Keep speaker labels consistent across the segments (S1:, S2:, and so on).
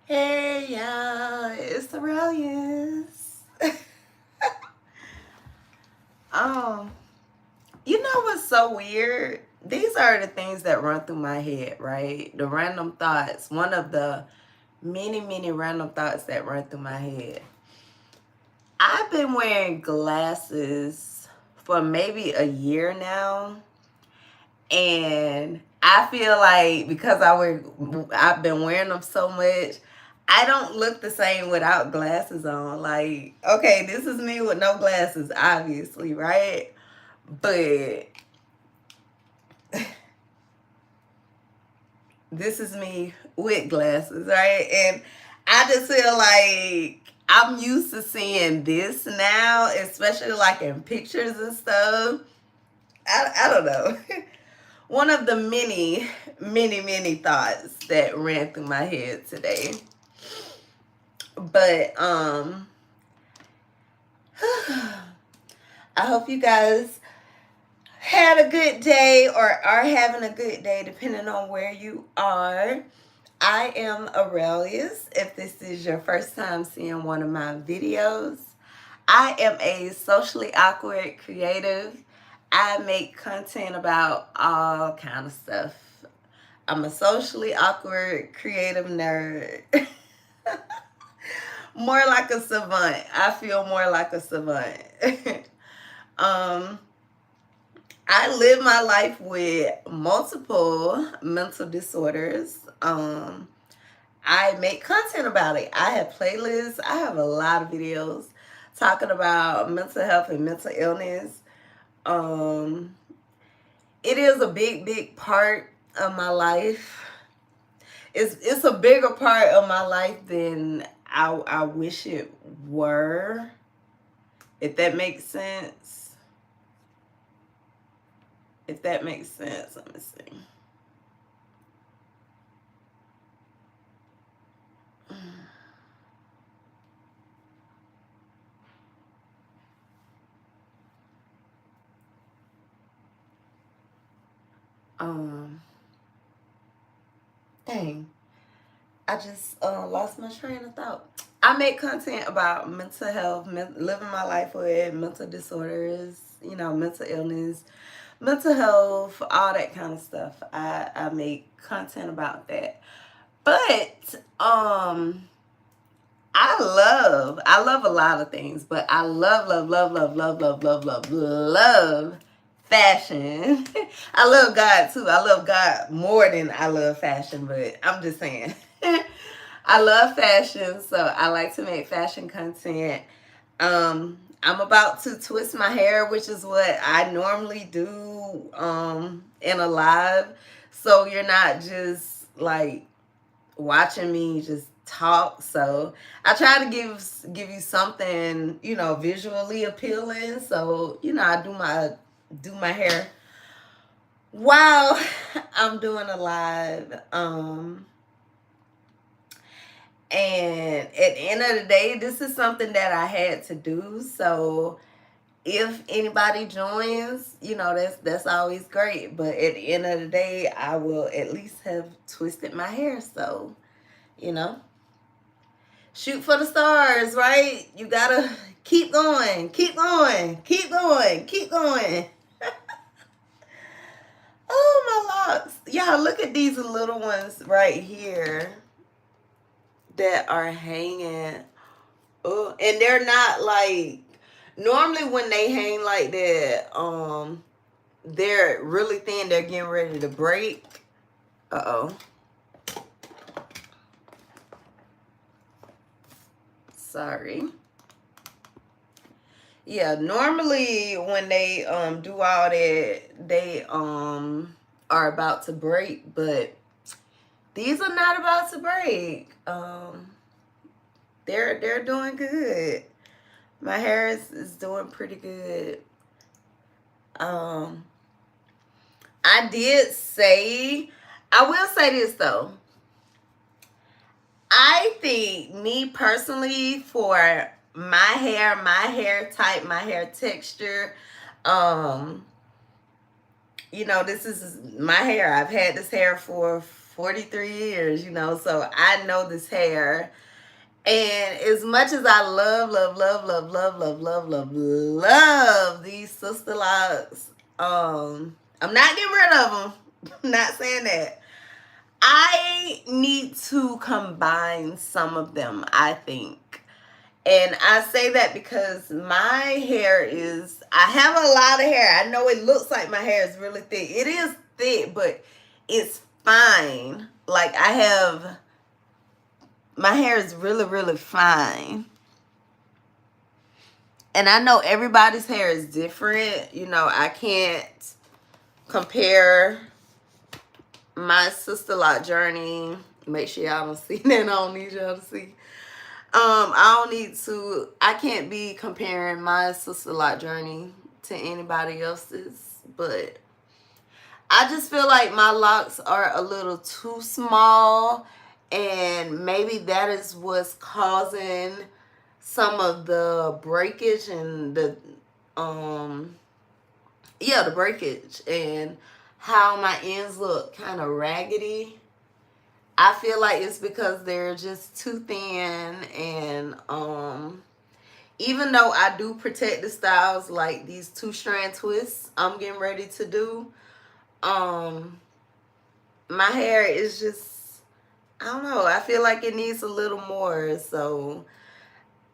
S1: Hey y'all, it's Arailyus. um, you know what's so weird? These are the things that run through my head, right? The random thoughts. One of the many random thoughts that run through my head. I've been wearing glasses for maybe a year now, and I feel like because I've been wearing them so much, I don't look the same without glasses on. Like, okay, this is me with no glasses, obviously, right? But this is me with glasses, right? And I just feel like I'm used to seeing this now, especially like in pictures and stuff. I don't know. One of the many thoughts that ran through my head today. But I hope you guys had a good day or are having a good day depending on where you are. I am Arailyus. If this is your first time seeing one of my videos, I am a socially awkward creative. I make content about all kind of stuff. I'm a socially awkward creative nerd. More like a savant. I feel more like a savant. um, I live my life with multiple mental disorders. I make content about it. I have playlists. I have a lot of videos talking about mental health and mental illness. Um, it is a big part of my life. It's a bigger part of my life than I wish it were. If that makes sense. If that makes sense, let me see. Um, dang, I just lost my train of thought. I make content about mental health, living my life with mental disorders, mental illness, mental health, all that kind of stuff. I make content about that. But I love a lot of things, but I love fashion. I love God too. I love God more than I love fashion, but I'm just saying. I love fashion, so I like to make fashion content. I'm about to twist my hair, which is what I normally do in a live. So you're not just like watching me just talk. So I try to give you something, visually appealing. So, I do my hair while I'm doing a live. And at the end of the day, this is something that I had to do. So if anybody joins, that's always great. But at the end of the day, I will at least have twisted my hair. So, you know, shoot for the stars, right? You gotta keep going, keep going, keep going, keep going. Oh, my locks. Y'all, look at these little ones right here that are hanging. Oh, and they're not like, normally when they hang like that, they're really thin. They're getting ready to break. Uh-oh. Sorry. Yeah, normally when they do all that, they are about to break, but these are not about to break. They're doing good. My hair is doing pretty good. Um I will say this though. I think me personally, for my hair type, my hair texture, this is my hair. I've had this hair for 43 years, you know, so I know this hair. And as much as I love these sister locks, I'm not getting rid of them. I'm not saying that. I need to combine some of them, I think. And I say that because my hair is, I have a lot of hair. I know it looks like my hair is really thick. It is thick, but it's fine. Like I have, my hair is really fine. And I know everybody's hair is different. You know, I can't compare my sister lot journey. Make sure y'all don't see that. I don't need y'all to see. I can't be comparing my sister lot journey to anybody else's, but I just feel like my locks are a little too small, and maybe that is what's causing some of the breakage and the the breakage and how my ends look kind of raggedy. I feel like it's because they're just too thin, and even though I do protective styles like these 2-strand twists I'm getting ready to do, my hair is just, I don't know, I feel like it needs a little more. So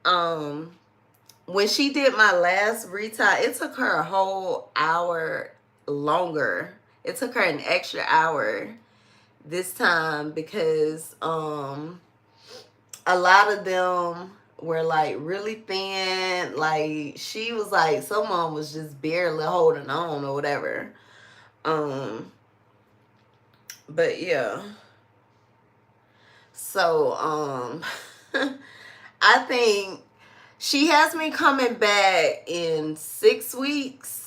S1: when she did my last retie, it took her a whole hour longer. It took her an extra hour this time because a lot of them were like really thin. Like she was like, someone was just barely holding on or whatever. But yeah. So I think she has me coming back in 6 weeks.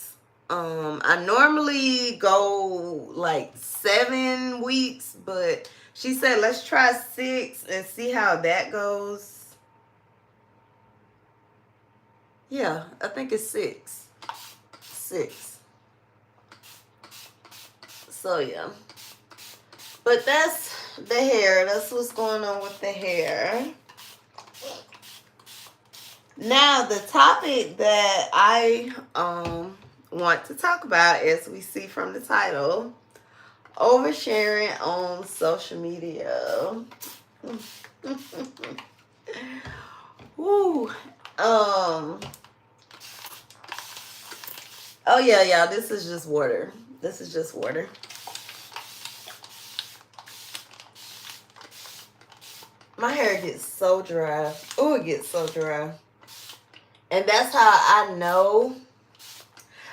S1: I normally go like 7 weeks, but she said let's try 6 and see how that goes. Yeah, I think it's 6. So yeah. But that's the hair. That's what's going on with the hair. Now, the topic that I want to talk about, as we see from the title, oversharing on social media. Woo. Oh yeah, y'all, this is just water. This is just water. My hair gets so dry. Oh, it gets so dry. And that's how I know.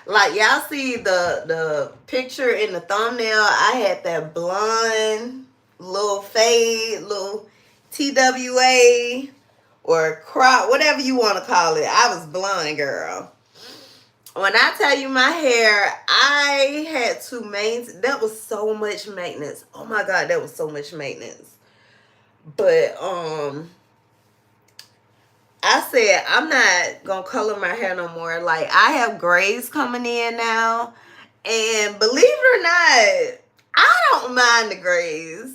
S1: Like, y'all see the picture in the thumbnail. I had that blonde, little fade, little TWA or crop, whatever you want to call it. I was blonde, girl. When I tell you my hair, I had to maintain. That was so much maintenance. Oh my God, that was so much maintenance. But I said I'm not gonna color my hair no more. Like, I have grays coming in now, and believe it or not, I don't mind the grays.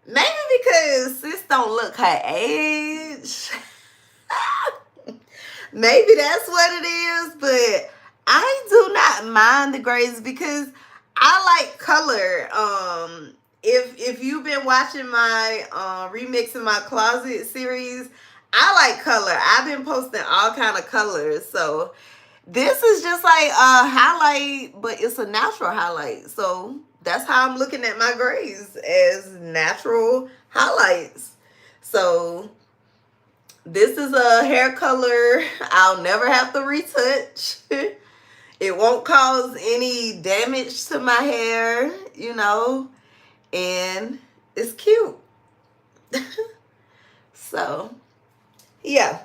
S1: Maybe because sis don't look her age. Maybe that's what it is, but I do not mind the grays because I like color. If you've been watching my Remixing My Closet series, I like color. I've been posting all kind of colors. So this is just like a highlight, but it's a natural highlight. So that's how I'm looking at my grays, as natural highlights. So this is a hair color I'll never have to retouch. It won't cause any damage to my hair, you know, and it's cute. So, yeah.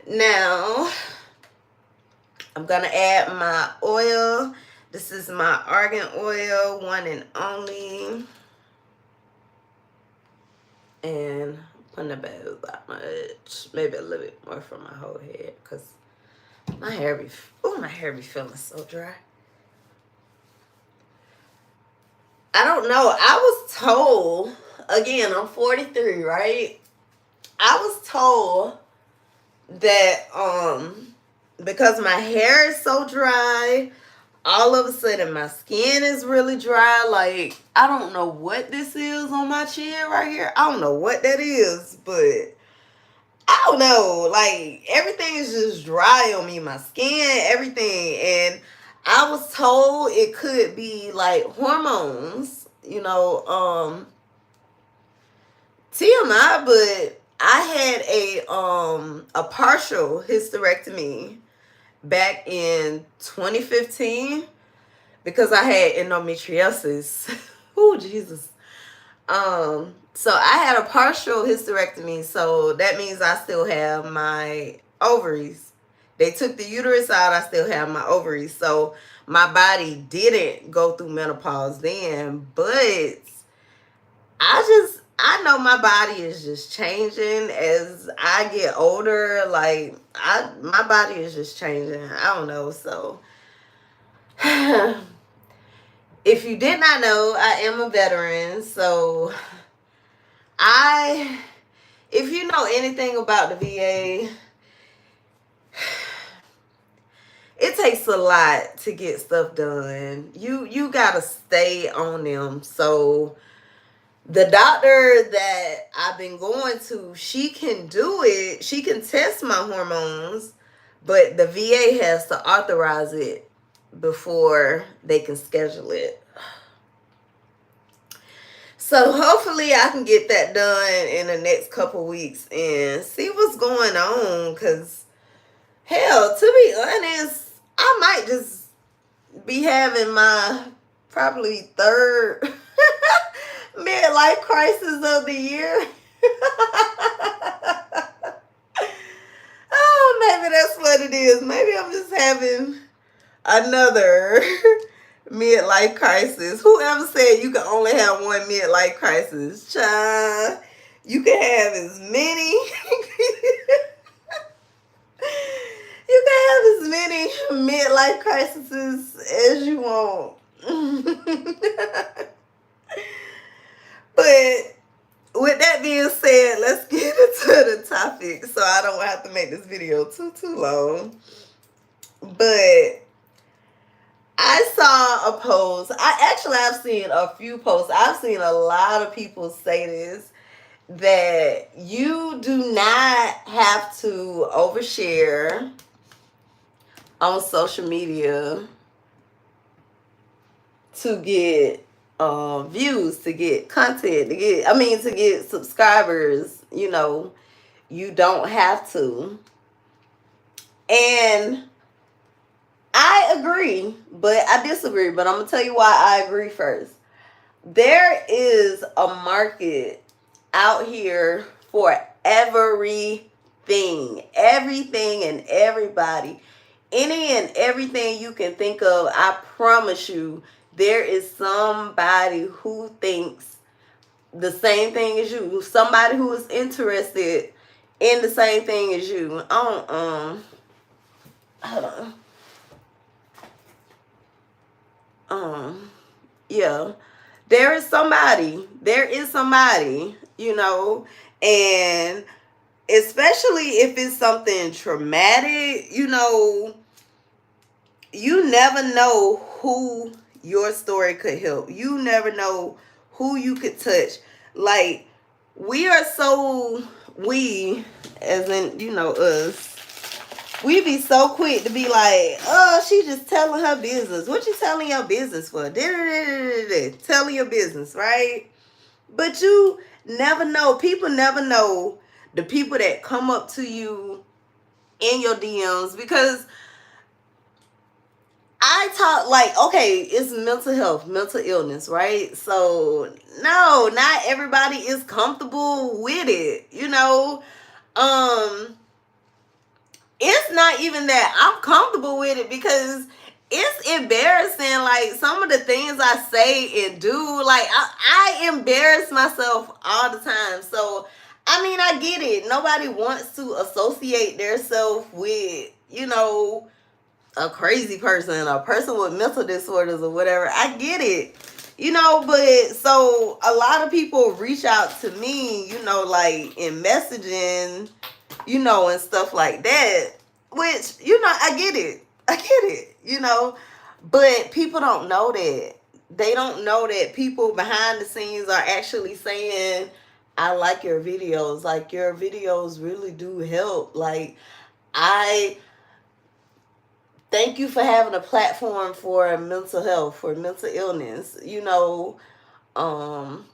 S1: Now, I'm going to add my oil. This is my argan oil, one and only. And putting about that much, maybe a little bit more for my whole head, because my hair be, my hair be feeling so dry. I don't know. I was told, again, I'm 43, right? I was told that because my hair is so dry, all of a sudden my skin is really dry. Like, I don't know what this is on my chin right here. I don't know what that is, but I don't know. Like, everything is just dry on me, my skin, everything. And I was told it could be like hormones, TMI, but I had a partial hysterectomy back in 2015 because I had endometriosis. Oh, Jesus. So I had a partial hysterectomy, so that means I still have my ovaries. They took the uterus out, I still have my ovaries. So my body didn't go through menopause then, but I know my body is just changing as I get older. Like, my body is just changing. I don't know. So if you did not know, I am a veteran. So if you know anything about the VA, it takes a lot to get stuff done. You gotta stay on them. So the doctor that I've been going to, she can do it. She can test my hormones, but the VA has to authorize it before they can schedule it. So hopefully I can get that done in the next couple weeks and see what's going on. Because, hell, to be honest, I might just be having my probably third midlife crisis of the year. Oh, maybe that's what it is. Maybe I'm just having another midlife crisis. Whoever said you can only have one midlife crisis? Child, you can have as many. You can have as many midlife crises as you want. But with that being said, let's get into the topic so I don't have to make this video too long. But I saw a post. I've seen a few posts. I've seen a lot of people say this, that you do not have to overshare on social media to get views, to get content, to get subscribers. You don't have to. And I agree, but I disagree. But I'm going to tell you why I agree first. There is a market out here for everything and everybody. Any and everything you can think of, I promise you, there is somebody who thinks the same thing as you. Somebody who is interested in the same thing as you. Hold on. Yeah. There is somebody, and especially if it's something traumatic, you never know who your story could help. You never know who you could touch. Like, as in, us, we be so quick to be like, oh, she just telling her business. What you telling your business for? Telling your business, right? But you never know. People never know the people that come up to you in your DMs, because I talk like, okay, it's mental health, mental illness, right? So no, not everybody is comfortable with it, It's not even that I'm comfortable with it, because it's embarrassing. Like, some of the things I say and do, like, I embarrass myself all the time. So, I get it. Nobody wants to associate themselves with, a crazy person, a person with mental disorders or whatever. I get it. You know, but so a lot of people reach out to me, you know, like in messaging, you know, and stuff like that, which, you know, I get it. I get it, you know, but people don't know that. They don't know that people behind the scenes are actually saying, I like your videos. Like, your videos really do help. Like, I thank you for having a platform for mental health, for mental illness, you know, and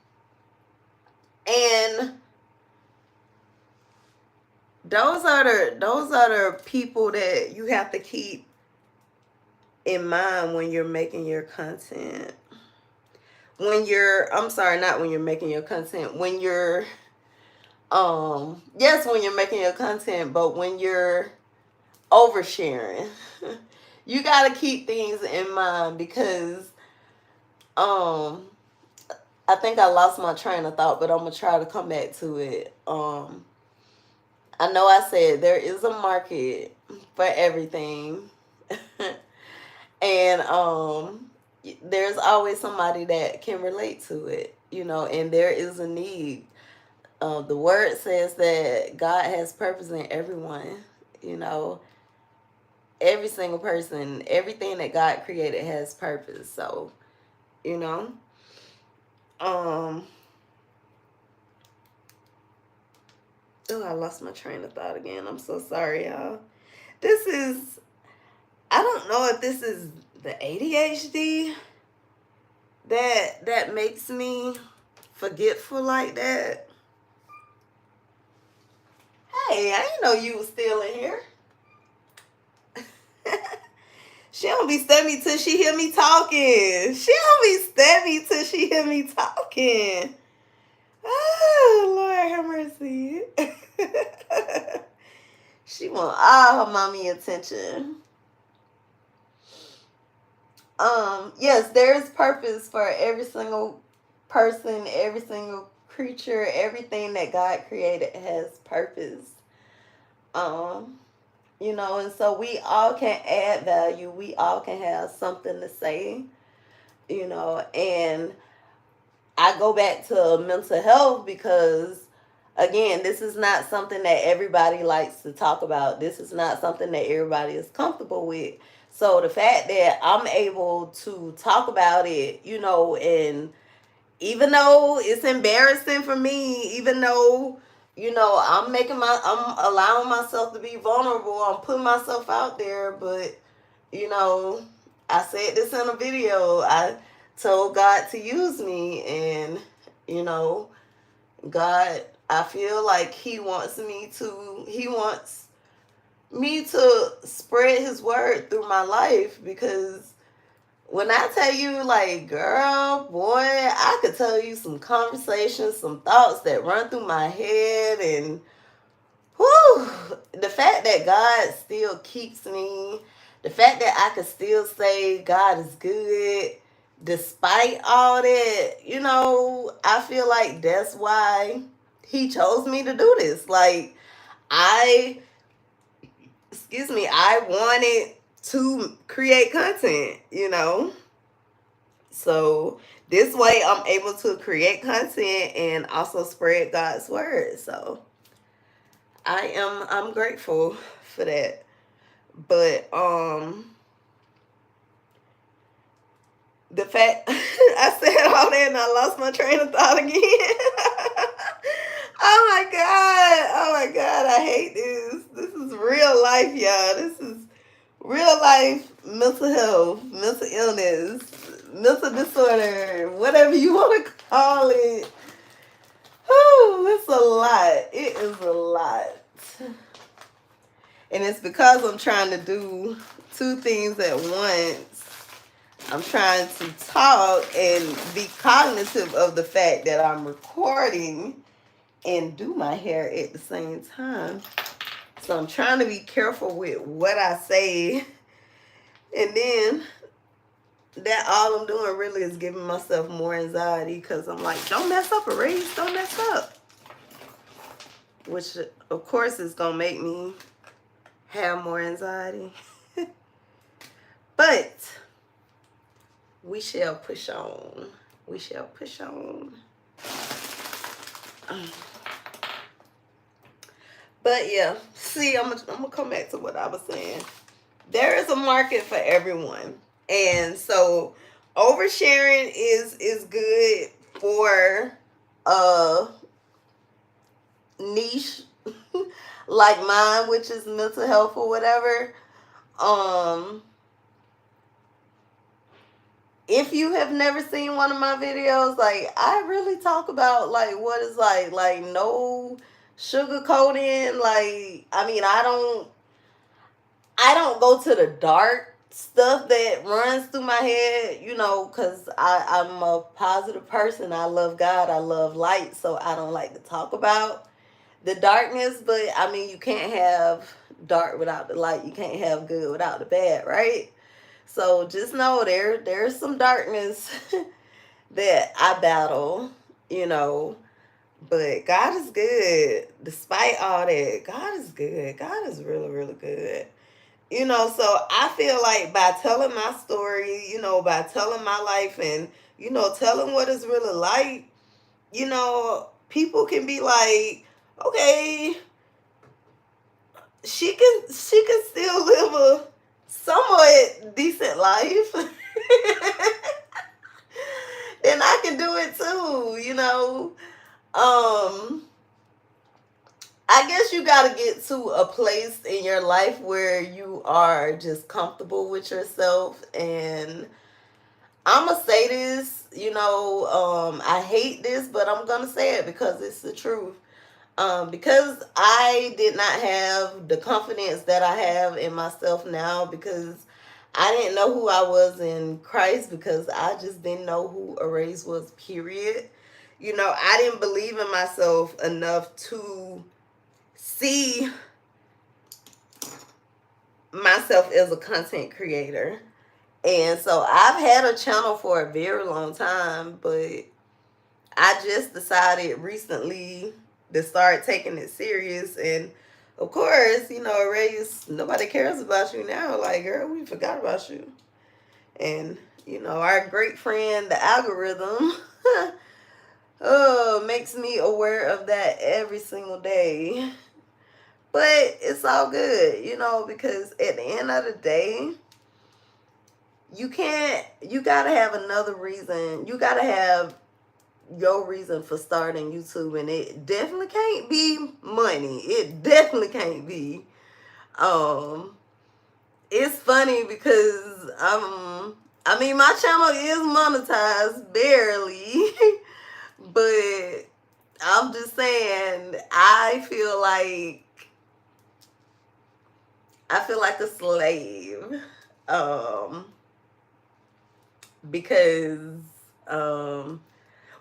S1: those are the people that you have to keep in mind when you're making your content. When you're, I'm sorry, not when you're making your content, when you're yes, when you're making your content, but when you're oversharing, you got to keep things in mind because I think I lost my train of thought, but I'm gonna try to come back to it. I know I said there is a market for everything. And there's always somebody that can relate to it, you know, and there is a need. The word says that God has purpose in everyone, you know, every single person, everything that God created has purpose. So, you know, oh, I lost my train of thought again. I'm so sorry, y'all. This is, I don't know if this is the ADHD that makes me forgetful like that. Hey, I didn't know you was still in here. She don't be steady till she hear me talking. She don't be steady till she hear me talking. Oh, Lord have mercy. She want all her mommy attention. Yes, there's purpose for every single person, every single creature, everything that God created has purpose. Um, you know, and so we all can add value. We all can have something to say, you know, and I go back to mental health because again, this is not something that everybody likes to talk about. This is not something that everybody is comfortable with. So the fact that I'm able to talk about it, you know, and even though it's embarrassing for me, even though, you know, I'm allowing myself to be vulnerable, I'm putting myself out there, but, you know, I said this in a video. I told God to use me, and, you know, God, I feel like he wants me to spread his word through my life, because when I tell you, like, girl, boy, I could tell you some conversations, some thoughts that run through my head, and whew, the fact that God still keeps me, the fact that I could still say God is good despite all that, you know, I feel like that's why he chose me to do this. Like, I, I wanted to create content, you know. So this way I'm able to create content and also spread God's word. So I'm grateful for that. But the fact I said all that and I lost my train of thought again. Oh my God. Oh my God. I hate this. This is real life, y'all. This is real life mental health, mental illness, mental disorder, whatever you want to call it. Oh, it's a lot. It is a lot. And it's because I'm trying to do two things at once. I'm trying to talk and be cognitive of the fact that I'm recording and do my hair at the same time. So I'm trying to be careful with what I say. And then that all I'm doing really is giving myself more anxiety, because I'm like, don't mess up, Arailyus, don't mess up. Which, of course, is going to make me have more anxiety. But we shall push on. We shall push on. But yeah, see, I'm gonna come back to what I was saying. There is a market for everyone, and so oversharing is good for a niche like mine, which is mental health or whatever. If you have never seen one of my videos, like I really talk about like what is like no sugarcoating. Like I mean, I don't go to the dark stuff that runs through my head, you know, because I'm a positive person. I love God. I love light. So I don't like to talk about the darkness. But I mean, you can't have dark without the light. You can't have good without the bad, right? So just know there's some darkness that I battle, you know. But God is good. Despite all that, God is good. God is really, really good. You know, so I feel like by telling my story, you know, by telling my life and, you know, telling what it's really like, you know, people can be like, okay, she can still live a somewhat decent life. Then I can do it too, you know. Um I guess you got to get to a place in your life where you are just comfortable with yourself. And I'm going to say this, you know, I hate this, but I'm going to say it because it's the truth. Because I did not have the confidence that I have in myself now, because I didn't know who I was in Christ, because I just didn't know who Arailyus was, period. You know, I didn't believe in myself enough to see myself as a content creator. And so I've had a channel for a very long time, but I just decided recently to start taking it serious. And of course, you know, Arailyus, nobody cares about you now. Like, girl, we forgot about you. And, you know, our great friend, the algorithm, makes me aware of that every single day. But it's all good, you know, because at the end of the day, you gotta have another reason. You gotta have your reason for starting YouTube, and it definitely can't be money. It definitely can't be. It's funny because I mean, my channel is monetized barely, but I'm just saying I feel like a slave, because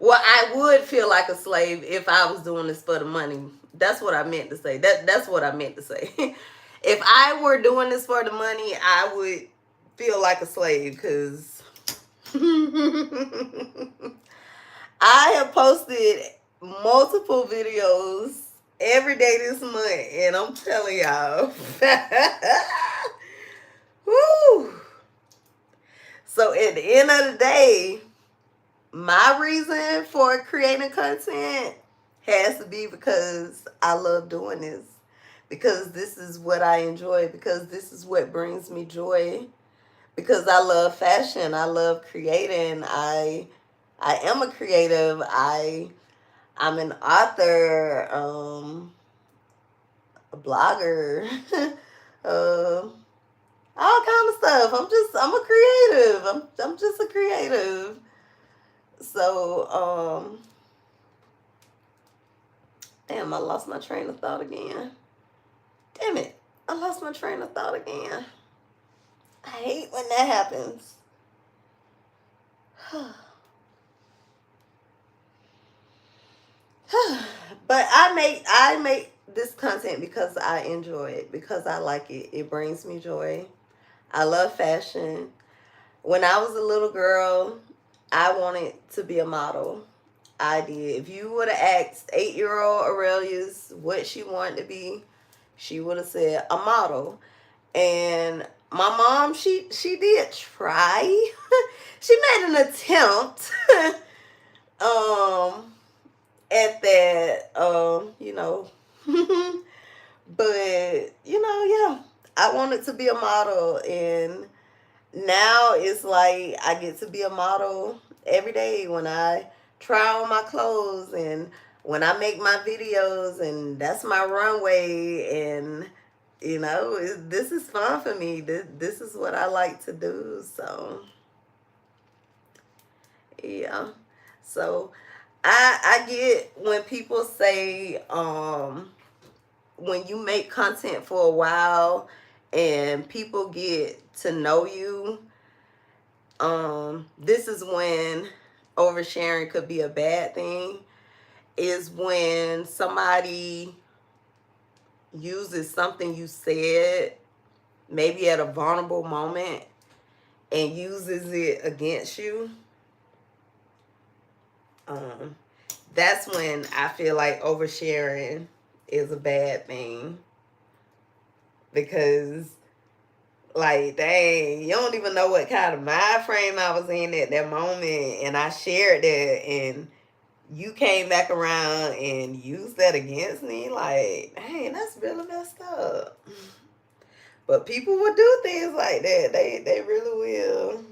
S1: well, I would feel like a slave if I was doing this for the money. That's what I meant to say. That's what I meant to say. If I were doing this for the money, I would feel like a slave, because I have posted multiple videos every day this month, and I'm telling y'all, woo. So at the end of the day, my reason for creating content has to be because I love doing this, because this is what I enjoy, because this is what brings me joy, because I love fashion, I love creating, I am a creative, I'm an author, a blogger, all kind of stuff. I'm a creative. I'm just a creative. So, damn, I lost my train of thought again. Damn it, I lost my train of thought again. I hate when that happens. But I make this content because I enjoy it, because I like it. It brings me joy. I love fashion. When I was a little girl, I wanted to be a model. I did. If you would have asked 8-year-old Arailyus what she wanted to be, she would have said a model. And my mom, she did try. She made an attempt. wanted to be a model, and now it's like I get to be a model every day when I try on my clothes and when I make my videos, and that's my runway. And this is fun for me. This is what I like to do. So yeah. So I get when people say when you make content for a while and people get to know you, this is when oversharing could be a bad thing, is when somebody uses something you said maybe at a vulnerable moment and uses it against you. That's when I feel like oversharing is a bad thing, because like, dang, you don't even know what kind of mind frame I was in at that moment, and I shared that, and you came back around and used that against me. Like, dang, that's really messed up. But people will do things like that. They really will.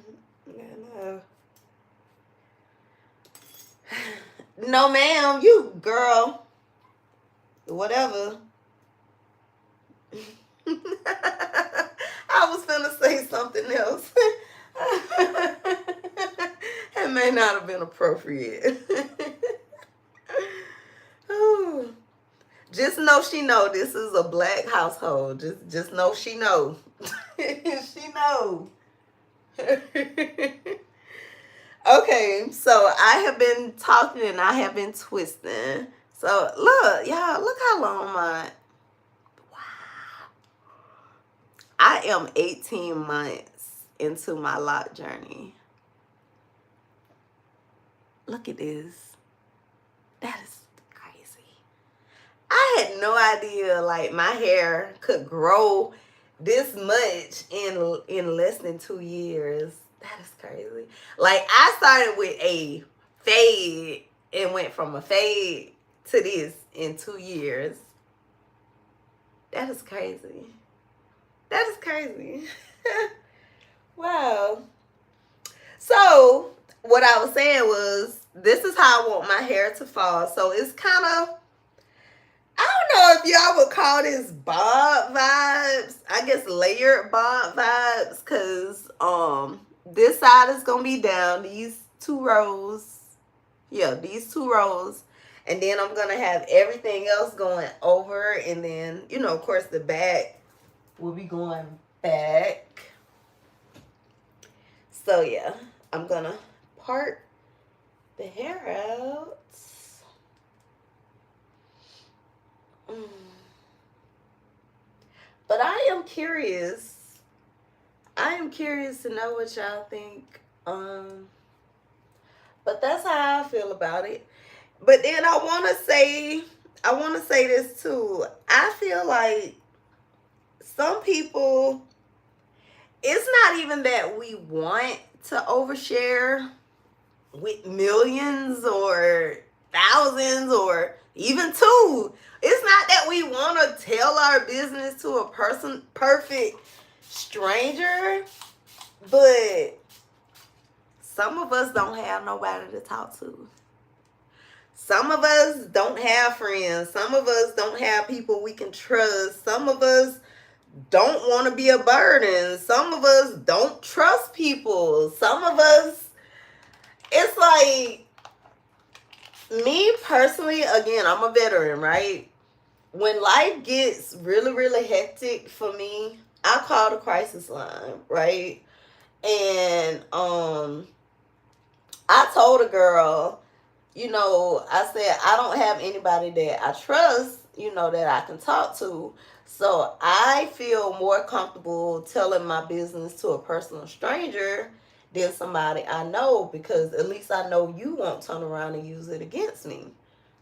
S1: No, ma'am, you girl. Whatever. I was finna say something else. It may not have been appropriate. Just know she know this is a black household. Just know she know. She know. Okay, so I have been talking and I have been twisting. So look, y'all, look how long my... Wow. I am 18 months into my lock journey. Look at this. That is crazy. I had no idea like my hair could grow this much in less than 2 years. That is crazy. Like, I started with a fade and went from a fade to this in 2 years. That is crazy. That is crazy. Wow. So what I was saying was, this is how I want my hair to fall. So it's kind of, I don't know if y'all would call this bob vibes. I guess layered bob vibes, because this side is gonna be down, these 2 rows. Yeah, these 2 rows. And then I'm gonna have everything else going over, and then, of course, the back will be going back. So yeah, I'm gonna part the hair out. But I am curious. I am curious to know what y'all think. But that's how I feel about it. But then I want to say this too. I feel like some people, it's not even that we want to overshare with millions or thousands or even 2. It's not that we want to tell our business to a perfect stranger, but some of us don't have nobody to talk to. Some of us don't have friends. Some of us don't have people we can trust. Some of us don't want to be a burden. Some of us don't trust people. Some of us, it's like, me personally, again, I'm a veteran, right? When life gets really, really hectic for me, I call the crisis line, right? And I told a girl, I said, I don't have anybody that I trust, that I can talk to. So I feel more comfortable telling my business to a personal stranger than somebody I know, because at least I know you won't turn around and use it against me,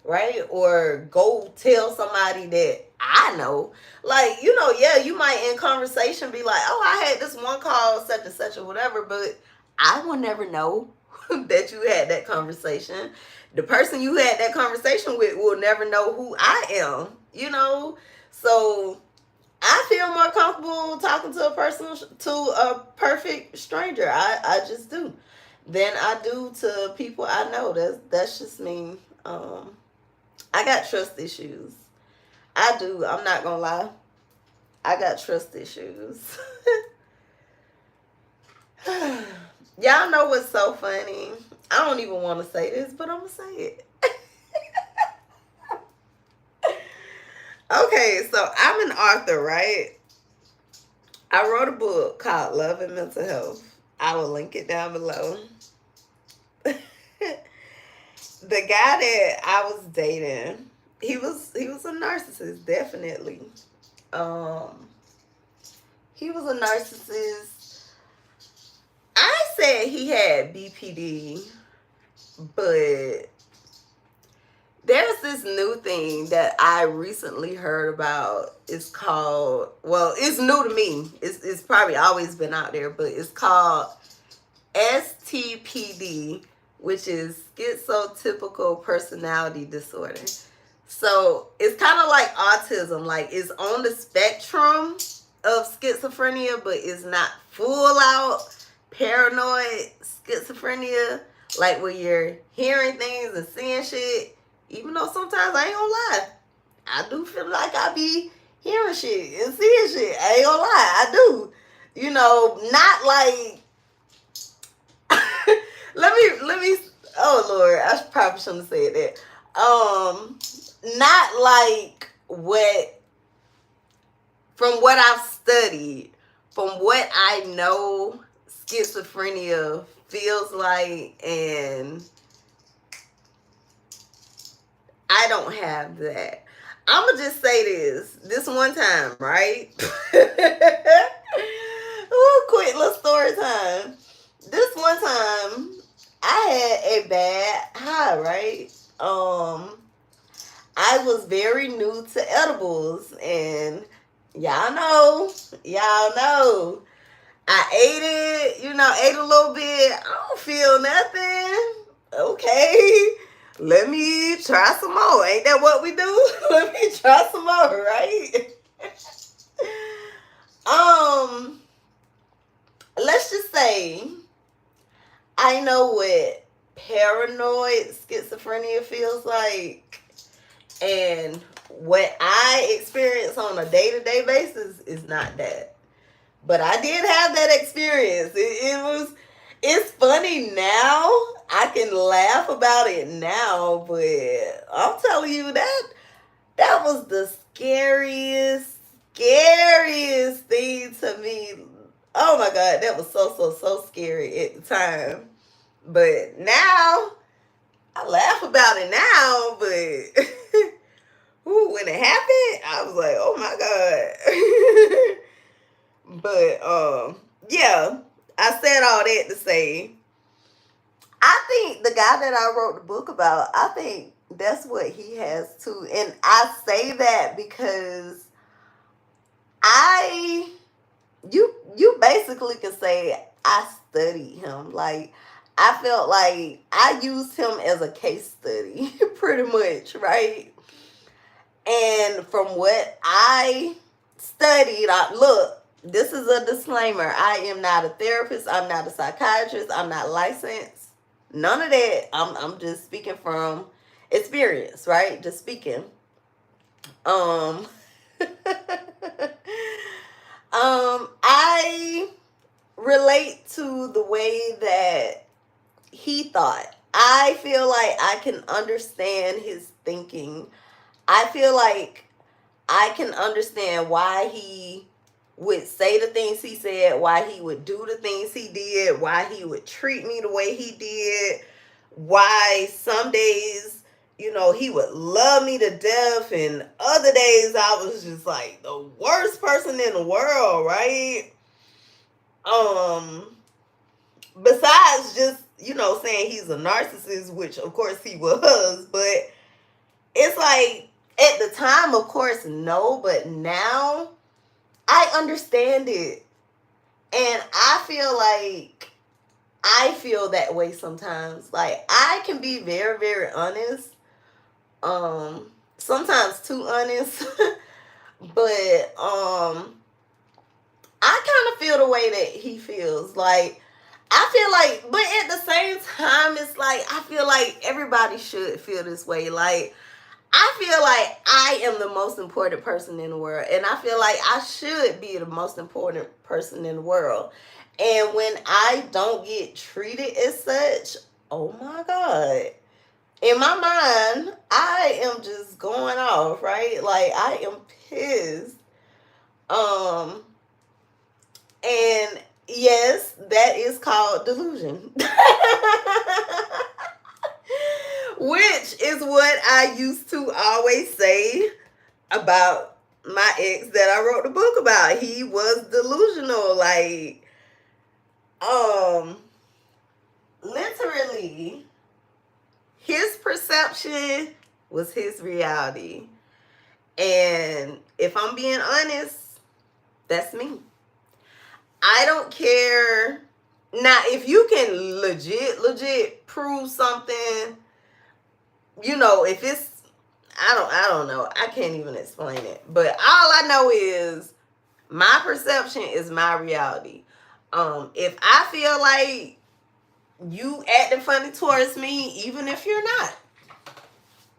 S1: right? Or go tell somebody that I know. Like, yeah, you might in conversation be like, oh, I had this one call, such and such or whatever, but I will never know that you had that conversation. The person you had that conversation with will never know who I am, So I feel more comfortable talking to a perfect stranger. I just do than I do to people I know. That's just me. I got trust issues. I do. I'm not gonna lie. I got trust issues. Y'all know what's so funny? I don't even want to say this, but I'm gonna say it. Okay, so I'm an author, right? I wrote a book called Love and Mental Health. I will link it down below. The guy that I was dating, he was a narcissist, definitely. Um, he was a narcissist. I said he had BPD, but there's this new thing that I recently heard about. It's called, well, it's new to me. It's probably always been out there, but it's called STPD, which is schizotypical personality disorder. So it's kind of like autism. Like, it's on the spectrum of schizophrenia, but it's not full out paranoid schizophrenia. Like, where you're hearing things and seeing shit. Even though sometimes, I ain't gonna lie, I do feel like I be hearing shit and seeing shit. I ain't gonna lie, I do. You know, not like let me oh Lord, I probably shouldn't have said that. Not like what, from what I've studied, from what I know schizophrenia feels like, and I don't have that. I'm gonna just say this one time, right? Ooh, quick little story time. This one time, I had a bad high, right? I was very new to edibles, and y'all know, I ate it, ate a little bit. I don't feel nothing. Okay, let me try some more. Ain't that what we do? Let me try some more, right? Let's just say I know what paranoid schizophrenia feels like, and what I experience on a day-to-day basis is not that. But I did have that experience. It's funny now. I can laugh about it now, but I'm telling you that was the scariest thing to me. Oh my God, that was so scary at the time. But now, I laugh about it now, but ooh, when it happened, I was like, oh my God. But yeah, I said all that to say, I think the guy that I wrote the book about, I think that's what he has too. And I say that because you basically can say I studied him. Like, I felt like I used him as a case study, pretty much, right? And from what I studied, look, this is a disclaimer. I am not a therapist. I'm not a psychiatrist. I'm not licensed. None of that. I'm just speaking from experience, right? Just speaking. I relate to the way that he thought. I feel like I can understand his thinking. I feel like I can understand why he would say the things he said, why he would do the things he did, why he would treat me the way he did, why some days, he would love me to death, and other days I was just like the worst person in the world, right? Besides just, saying he's a narcissist, which of course he was, but it's like, at the time, of course, no, but now I understand it. And I feel that way sometimes. Like, I can be very, very honest. Sometimes too honest. But I kind of feel the way that he feels. Like, I feel like, but at the same time, it's like, I feel like everybody should feel this way. Like, I feel like I am the most important person in the world. And I feel like I should be the most important person in the world. And when I don't get treated as such, oh my God. In my mind, I am just going off, right? Like, I am pissed. Um, and yes, that is called delusion. Which is what I used to always say about my ex that I wrote the book about. He was delusional. Like, literally, his perception was his reality. And if I'm being honest, that's me. I don't care. Now, if you can legit prove something, you know, if it's, I don't know. I can't even explain it. But all I know is my perception is my reality. If I feel like you acting funny towards me, even if you're not,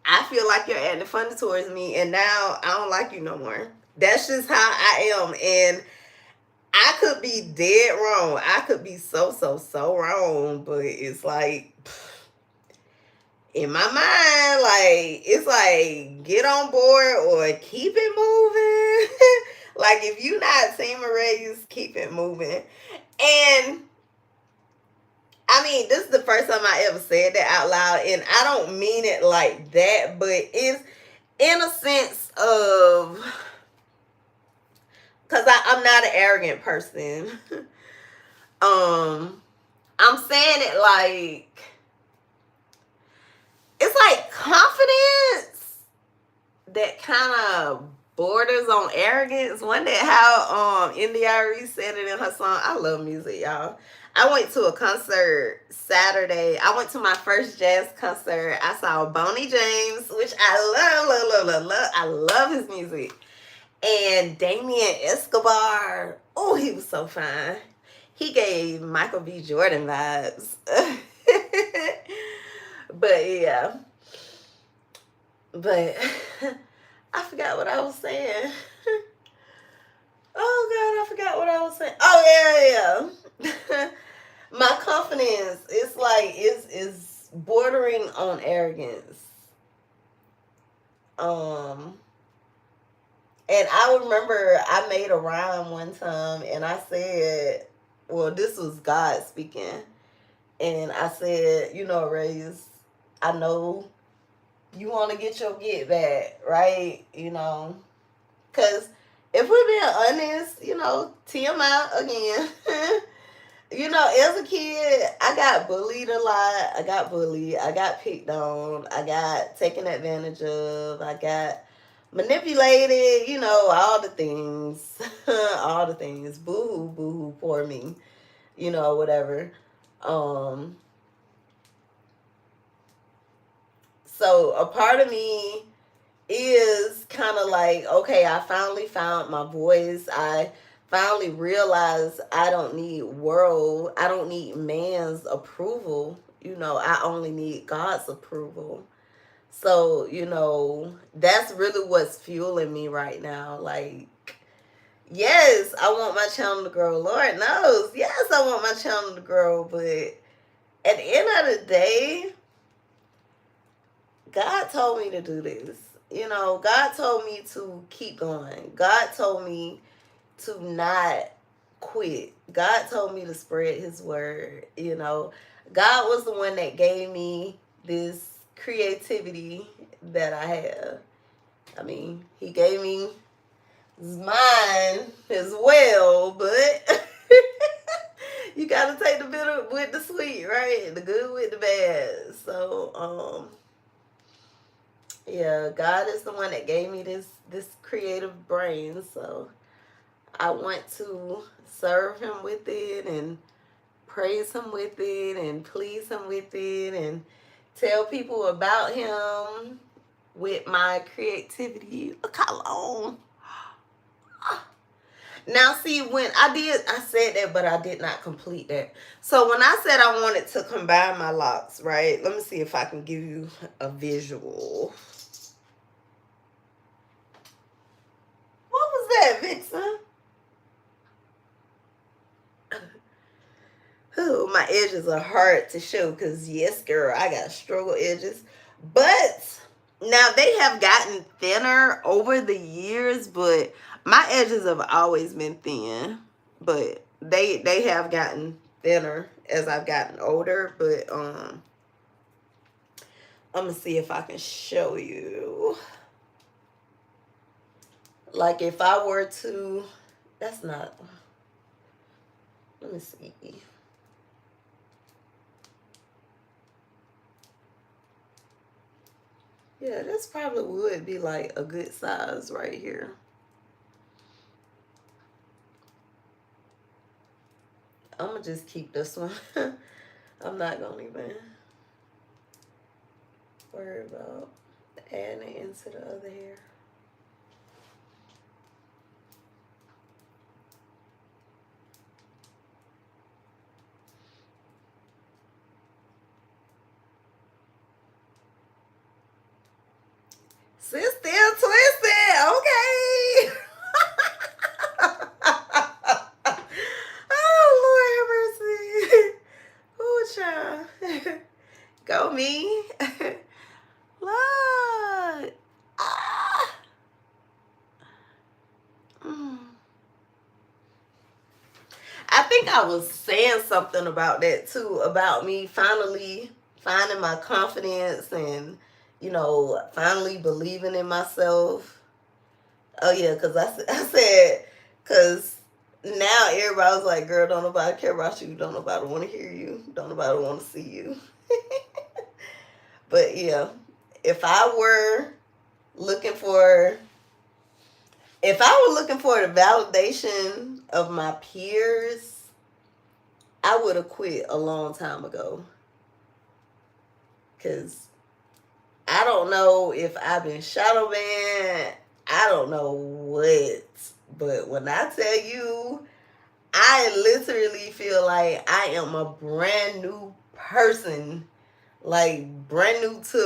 S1: I feel like you're acting funny towards me, and now I don't like you no more. That's just how I am. And I could be dead wrong. I could be so wrong, but it's like, in my mind, like, it's like, get on board or keep it moving. Like, if you not Team Arailyus, keep it moving. And I mean, this is the first time I ever said that out loud, and I don't mean it like that, but it's in a sense of, because I'm not an arrogant person. I'm saying it like, it's like confidence that kind of borders on arrogance. One day how India Arie said it in her song. I love music, y'all. I went to a concert Saturday. I went to my first jazz concert. I saw Bonnie James, which I love. I love his music. And Damien Escobar. Oh, he was so fine. He gave Michael B. Jordan vibes. But yeah. But I forgot what I was saying. Oh God, I forgot what I was saying. Oh yeah. My confidence, it's like, is bordering on arrogance. And I remember I made a rhyme one time, and I said, well, this was God speaking. And I said, you know, Arailyus, I know you want to get your get back, right? You know, because if we're being honest, you know, TMI again. You know, as a kid, I got bullied a lot. I got bullied. I got picked on. I got taken advantage of. I got manipulated. You know, all the things. All the things. Boo-hoo, boo-hoo, poor me. You know, whatever. So a part of me is kind of like, okay, I finally found my voice. I finally realized I don't need man's approval. You know, I only need God's approval. So, you know, that's really what's fueling me right now. Like, yes, I want my channel to grow. Lord knows. Yes, I want my channel to grow. But at the end of the day, God told me to do this. You know, God told me to keep going. God told me to not quit. God told me to spread his word. You know, God was the one that gave me this creativity that I have. I mean, he gave me mine as well, but you gotta take the bitter with the sweet, right? The good with the bad. So, yeah, God is the one that gave me this creative brain. So I want to serve him with it and praise him with it and please him with it and tell people about him with my creativity. Look how long. Now, see, when I said that, but I did not complete that. So when I said I wanted to combine my locks, right? Let me see if I can give you a visual. What was that, Vixen? Ooh, my edges are hard to show because, yes, girl, I got struggle edges. But now they have gotten thinner over the years, but my edges have always been thin. But they have gotten thinner as I've gotten older. But I'm gonna see if I can show you. Like if I were to, that's not. Let me see. Yeah, this probably would be like a good size right here. I'm gonna just keep this one. I'm not gonna even worry about adding it into the other hair. Sis still twisted. Okay. Oh, Lord have mercy. Oh, child. Go me. Lord. Ah. I think I was saying something about that too, about me finally finding my confidence and, you know, finally believing in myself. Oh, yeah, because I said, because now everybody's like, girl, don't nobody care about you. Don't nobody want to hear you. Don't nobody want to see you. But, yeah, if I were looking for, if I were looking for the validation of my peers, I would have quit a long time ago. Because I don't know if I've been shadow banned. I don't know what. But when I tell you, I literally feel like I am a brand new person. Like brand new to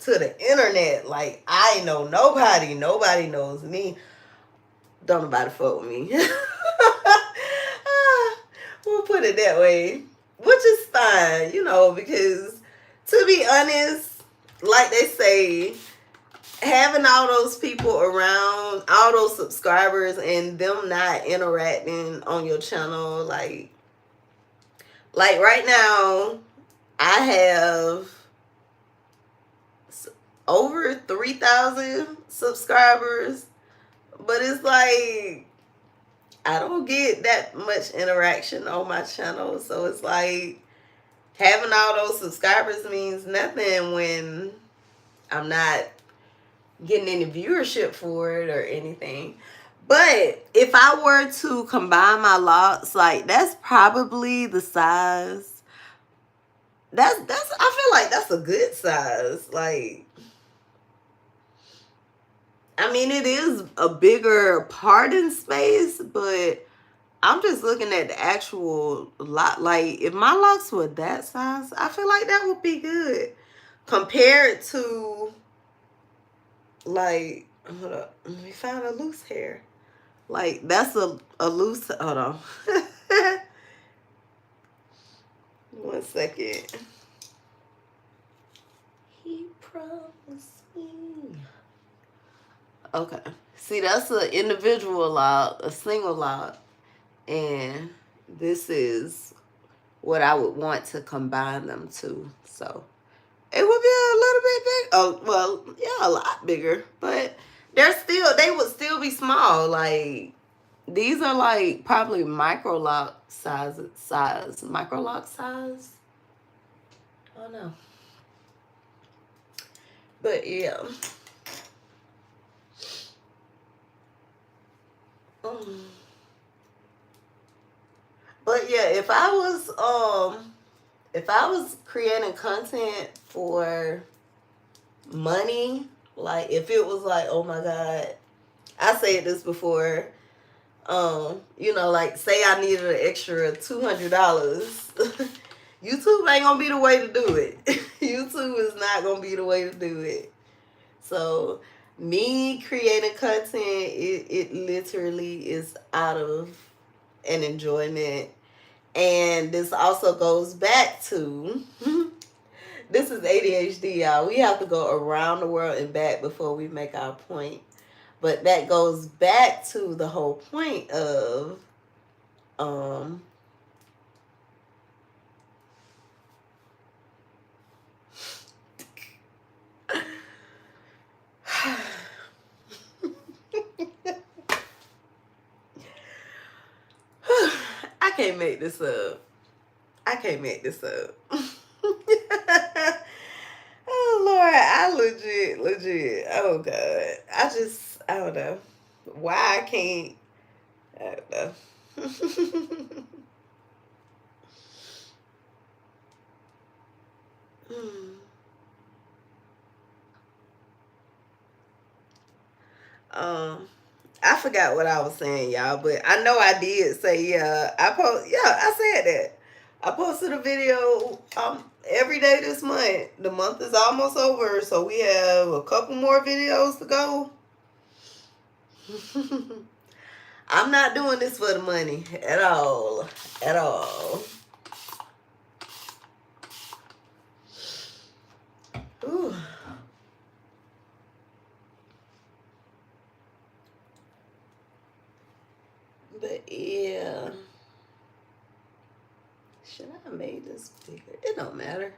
S1: the internet. Like I know nobody. Nobody knows me. Don't nobody fuck with me. We'll put it that way. Which is fine, you know, because to be honest, like they say, having all those people around, all those subscribers, and them not interacting on your channel, like right now, I have over 3,000 subscribers, but it's like I don't get that much interaction on my channel, so it's like having all those subscribers means nothing when I'm not getting any viewership for it or anything. But if I were to combine my locks, like that's probably the size. That's I feel like that's a good size. Like I mean it is a bigger parting space, but I'm just looking at the actual lot. Like if my locks were that size, I feel like that would be good compared to like, hold up, let me find a loose hair. Like that's a loose, hold on. 1 second. He promised me. Okay. See, that's an individual lock, a single lock. And this is what I would want to combine them to. So it would be a little bit big. Oh, well, yeah, a lot bigger. But they would still be small. Like these are like probably micro lock size. Micro lock size. I don't know. But yeah. But yeah, if I was creating content for money, like if it was like, oh my God, I said this before, You know, like say I needed an extra $200. YouTube ain't gonna be the way to do it. YouTube is not gonna be the way to do it. So me creating content, it literally is out of an enjoyment. And this also goes back to this is ADHD, y'all. We have to go around the world and back before we make our point. But that goes back to the whole point of I can't make this up. I can't make this up. Oh Lord, I legit. Oh God, I don't know why I can't. I don't know. I forgot what I was saying, y'all, but I know I did say I said that. I posted a video every day this month. The month is almost over, so we have a couple more videos to go. I'm not doing this for the money at all. At all. Ooh. But yeah. Should I have made this bigger? It don't matter.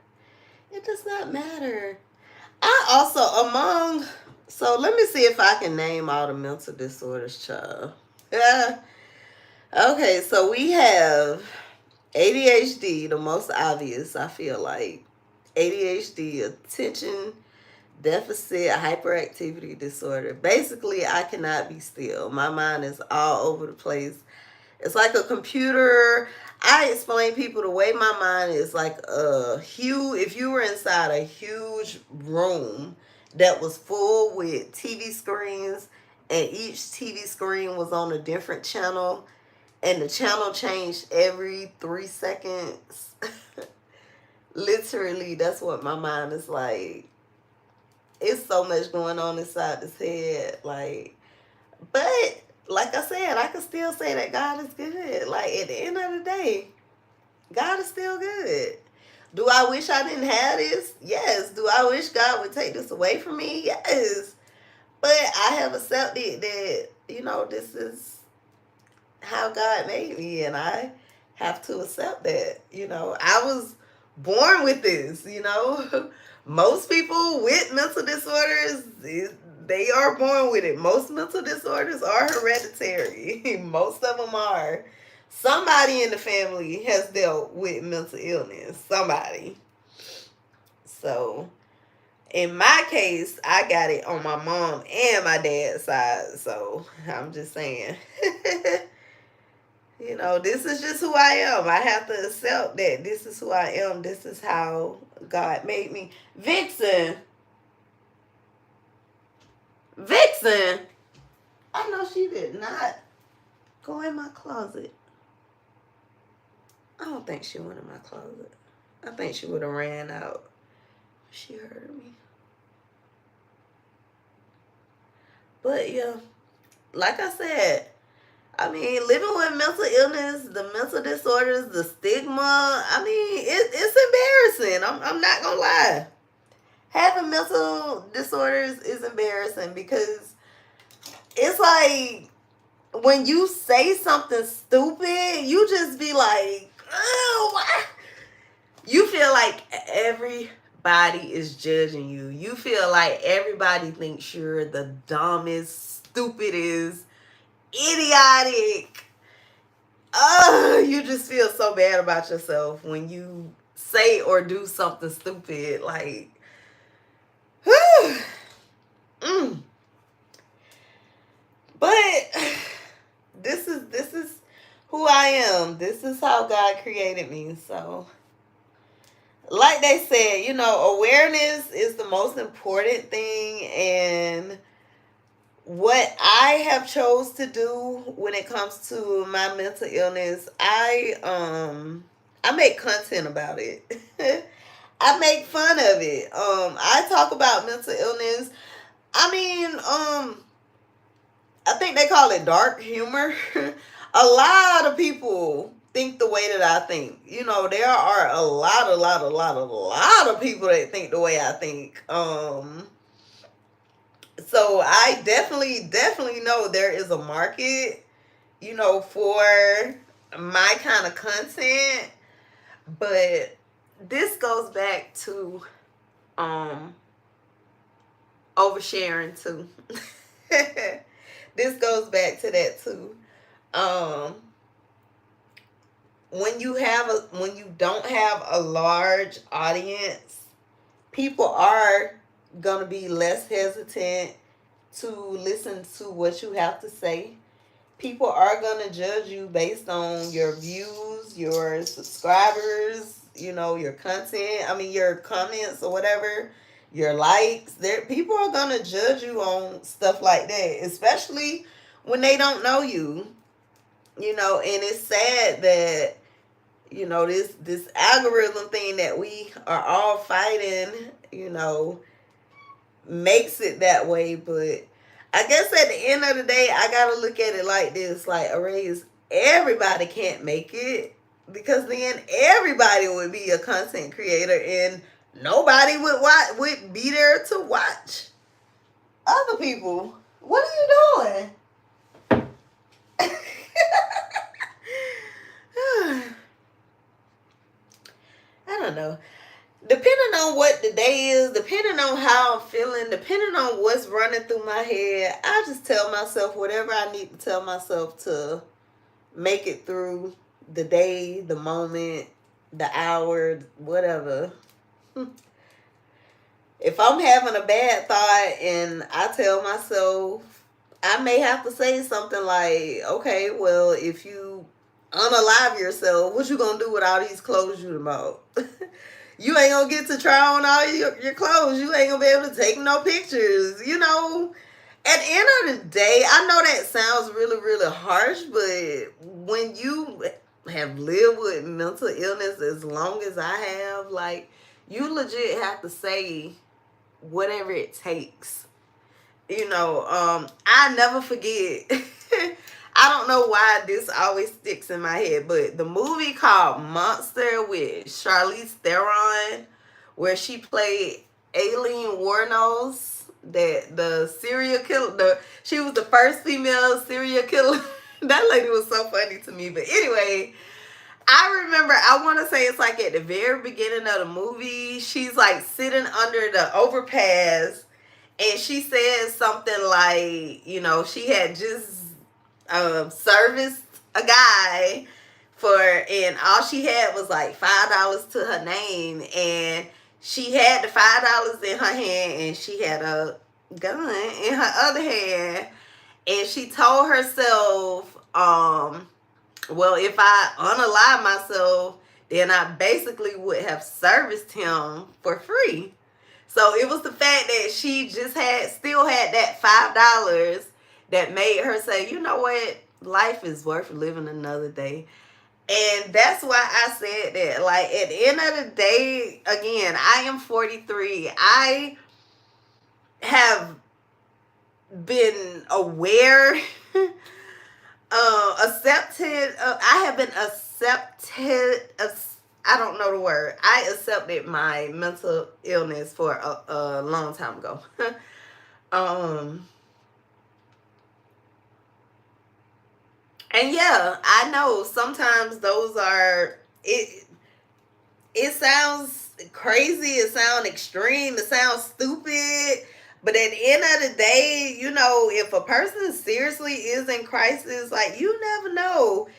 S1: It does not matter. I also so let me see if I can name all the mental disorders, child. Yeah. Okay, so we have ADHD, the most obvious, I feel like. ADHD, attention deficit hyperactivity disorder. Basically, I cannot be still. My mind is all over the place. It's like a computer. I explain people the way my mind is like a huge, if you were inside a huge room that was full with TV screens and each TV screen was on a different channel and the channel changed every 3 seconds. Literally, that's what my mind is like. It's so much going on inside this head. But like I said, I can still say that God is good. Like at the end of the day, God is still good. Do I wish I didn't have this? Yes. Do I wish God would take this away from me? Yes. But I have accepted that, this is how God made me, and I have to accept that. I was born with this, Most people with mental disorders, they are born with it. Most mental disorders are hereditary. Most of them are. Somebody in the family has dealt with mental illness. Somebody. So, in my case, I got it on my mom and my dad's side. So, I'm just saying. This is just who I am. I have to accept that this is who I am. This is how God made me. Vixen. I know she did not go in my closet. I don't think she went in my closet. I think she would have ran out. She heard me. But yeah, like I said, living with mental illness, the mental disorders, the stigma, it's embarrassing. I'm not gonna lie. Having mental disorders is embarrassing because it's like when you say something stupid, you just be like, oh, why? You feel like everybody is judging you. You feel like everybody thinks you're the dumbest, stupidest, idiotic. You just feel so bad about yourself when you say or do something stupid. Like, But this is who I am. This is how God created me. So, like they said, awareness is the most important thing, and what I have chose to do when it comes to my mental illness, I make content about it. I make fun of it. I talk about mental illness. I mean, I think they call it dark humor. A lot of people think the way that I think. You know, there are a lot of people that think the way I think. So I definitely know there is a market, you know, for my kind of content. But this goes back to oversharing too. This goes back to that too. Um, when you don't have a large audience, people are gonna be less hesitant to listen to what you have to say. People are gonna judge you based on your views, your subscribers, you know, your content. I mean, your comments or whatever, your likes. There, people are gonna judge you on stuff like that, especially when they don't know you. You know, and it's sad that, you know, this algorithm thing that we are all fighting, you know, makes it that way. But I guess at the end of the day, I gotta look at it like this: like, Arailyus, everybody can't make it, because then everybody would be a content creator and nobody would be there to watch other people. What are you doing? I don't know. Depending on what the day is, depending on how I'm feeling, depending on what's running through my head, I just tell myself whatever I need to tell myself to make it through the day, the moment, the hour, whatever. If I'm having a bad thought and I tell myself, I may have to say something like, okay, well, if you unalive yourself, what you gonna do with all these clothes you bought? You ain't gonna get to try on all your clothes. You ain't gonna be able to take no pictures. You know, at the end of the day, I know that sounds really harsh, but when you have lived with mental illness as long as I have, like, you legit have to say whatever it takes. You know, I never forget. I don't know why this always sticks in my head, but the movie called Monster with Charlize Theron, where she played Aileen Wuornos, that the serial killer. She was the first female serial killer. That lady was so funny to me. But anyway, I remember, I want to say it's like at the very beginning of the movie, she's like sitting under the overpass, and she says something like, you know, she had just serviced a guy and all she had was like $5 to her name, and she had the $5 in her hand and she had a gun in her other hand, and she told herself, well, if I unalive myself, then I basically would have serviced him for free. So it was the fact that she just still had that $5 that made her say, you know what, life is worth living another day. And that's why I said that. Like, at the end of the day, again, I am 43. I have been aware, accepted. I have been accepted. I don't know the word. I accepted my mental illness for a long time ago. And yeah, I know sometimes those are it. It sounds crazy. It sounds extreme. It sounds stupid. But at the end of the day, you know, if a person seriously is in crisis, like, you never know.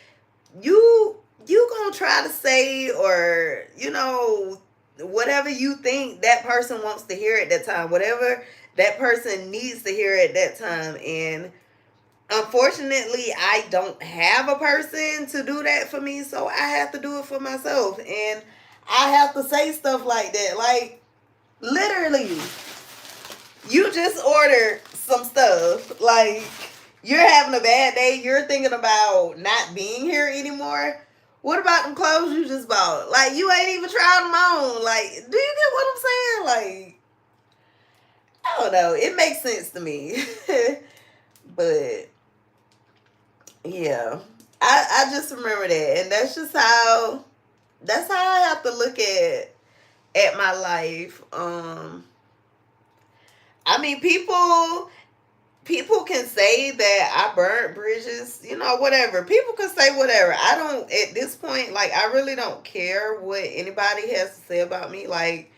S1: You gonna try to say, or, you know, whatever you think that person wants to hear at that time, whatever that person needs to hear at that time. And unfortunately, I don't have a person to do that for me, so I have to do it for myself. And I have to say stuff like that. Like, literally, You just ordered some stuff. Like, you're having a bad day. You're thinking about not being here anymore. What about them clothes you just bought? Like, you ain't even tried them on. Like, do you get what I'm saying? Like, I don't know. It makes sense to me. But, yeah. I just remember that. And that's how I have to look at my life. I mean, people can say that I burnt bridges, whatever. People can say whatever. I don't, at this point, like, I really don't care what anybody has to say about me. Like,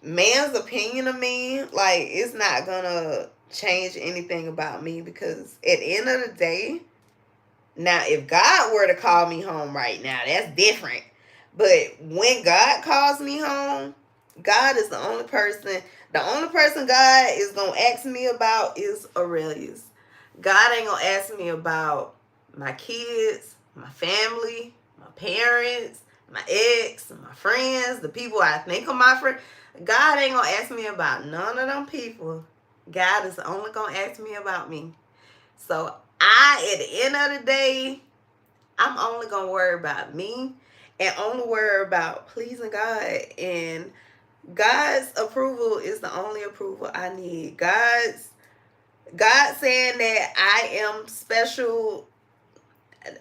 S1: man's opinion of me, like, it's not gonna change anything about me, because at the end of the day, now, if God were to call me home right now, that's different. But when God calls me home, God is the only person. The only person God is going to ask me about is Arailyus. God ain't going to ask me about my kids, my family, my parents, my ex, my friends, the people I think are my friends. God ain't going to ask me about none of them people. God is only going to ask me about me. So at the end of the day, I'm only going to worry about me and only worry about pleasing God. And God's approval is the only approval I need. God saying that I am special,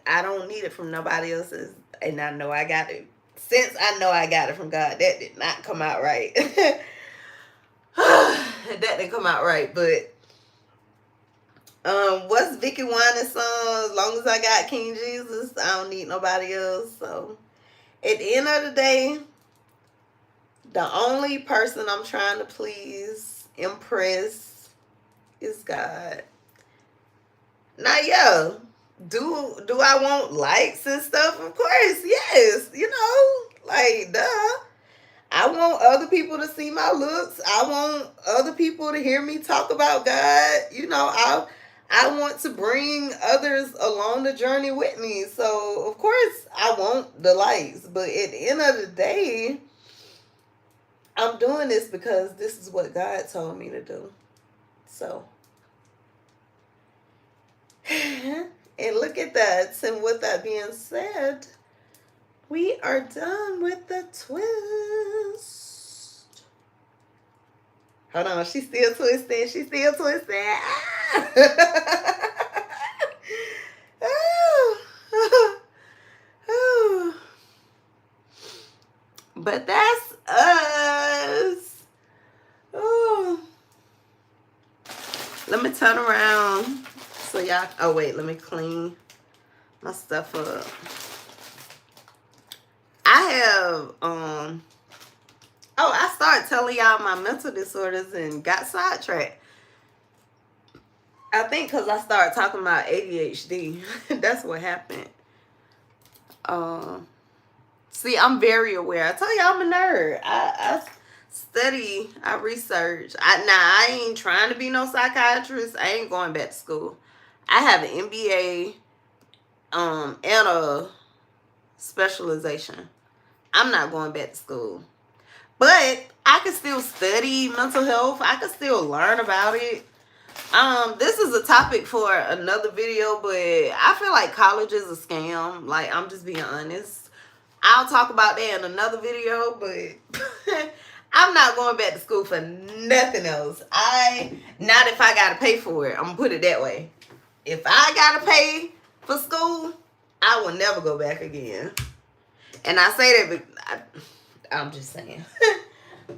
S1: I don't need it from nobody else's. And I know I got it. Since I know I got it from God, that did not come out right. That didn't come out right, but what's Vicky Winans' song? As long as I got King Jesus, I don't need nobody else. So, at the end of the day, the only person I'm trying to please, impress, is God. Now, yeah, do I want likes and stuff? Of course, yes. Like, duh. I want other people to see my looks. I want other people to hear me talk about God. I want to bring others along the journey with me. So, of course, I want the likes. But at the end of the day, I'm doing this because this is what God told me to do. So, and look at that. And with that being said, we are done with the twist. Hold on, she's still twisting. She's still twisting. But that's us. Ooh. Let me turn around so y'all. Oh wait, let me clean my stuff up. I have I started telling y'all my mental disorders and got sidetracked. I think because I started talking about ADHD. That's what happened. See, I'm very aware. I tell you, I'm a nerd. I study, I research. I ain't trying to be no psychiatrist. I ain't going back to school. I have an MBA and a specialization. I'm not going back to school. But I can still study mental health. I can still learn about it. This is a topic for another video, but I feel like college is a scam. Like, I'm just being honest. I'll talk about that in another video, but I'm not going back to school for nothing else. Not if I gotta pay for it. I'm gonna put it that way. If I gotta pay for school, I will never go back again. And I say that, but I'm just saying.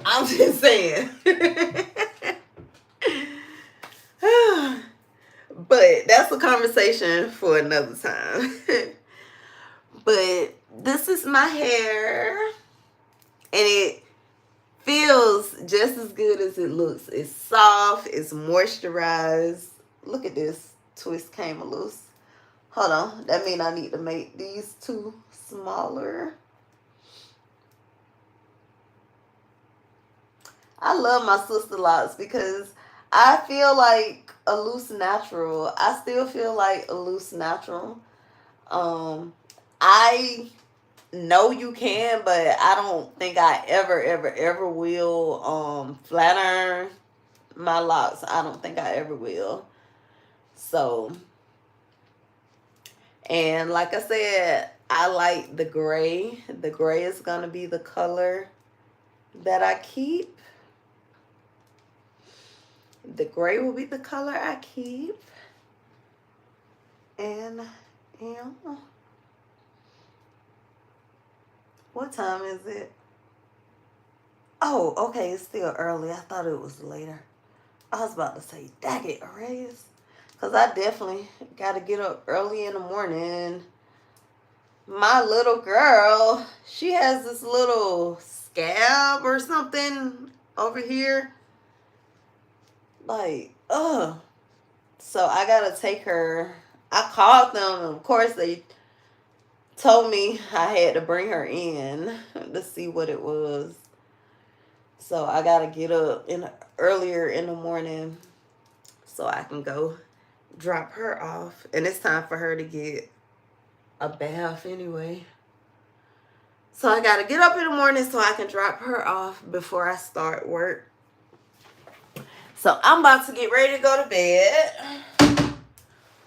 S1: I'm just saying. But that's a conversation for another time. But this is my hair. And it feels just as good as it looks. It's soft. It's moisturized. Look at this. Twist came loose. Hold on. That means I need to make these two smaller. I love my sister lots because I feel like a loose natural. I still feel like a loose natural. I know you can, but I don't think I ever will flat iron my locks. I don't think I ever will. So, and like I said, I like the gray. The gray is going to be the color that I keep. The gray will be the color I keep. And, yeah. What time is it? Oh, okay, it's still early. I thought it was later. I was about to say, dang it, Arailyus. Because I definitely got to get up early in the morning. My little girl, she has this little scab or something over here. Like, ugh. So I got to take her. I called them, and of course they told me I had to bring her in to see what it was. So I got to get up earlier in the morning so I can go drop her off. And it's time for her to get a bath anyway. So I got to get up in the morning so I can drop her off before I start work. So I'm about to get ready to go to bed.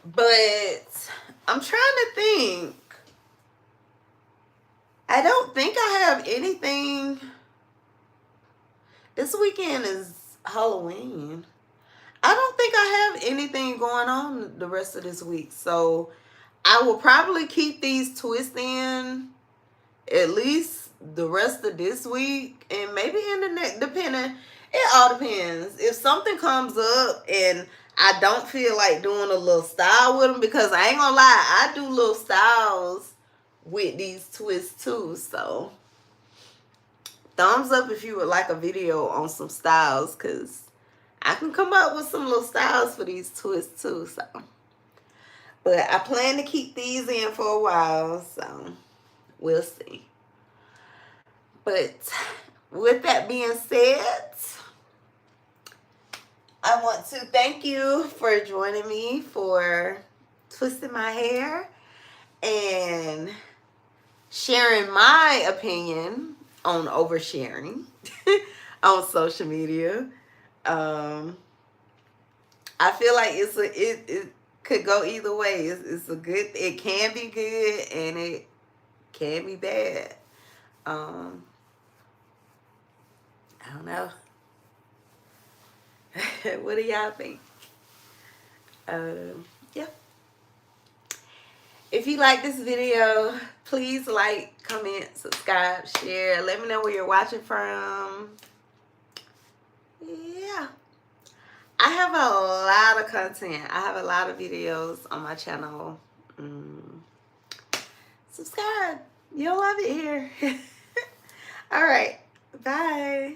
S1: But I'm trying to think. I don't think I have anything. This weekend is Halloween. I don't think I have anything going on the rest of this week. So I will probably keep these twists in at least the rest of this week. And maybe in the next, depending. It all depends. If something comes up and I don't feel like doing a little style with them, because I ain't gonna lie, I do little styles with these twists too. So thumbs up if you would like a video on some styles, because I can come up with some little styles for these twists too. So, but I plan to keep these in for a while, so we'll see. But with that being said, I want to thank you for joining me for twisting my hair and sharing my opinion on oversharing on social media. I feel like it could go either way. It's a good. It can be good and it can be bad. I don't know. What do y'all think? Yeah. If you like this video, please like, comment, subscribe, share. Let me know where you're watching from. Yeah. I have a lot of content. I have a lot of videos on my channel. Subscribe. You'll love it here. All right. Bye.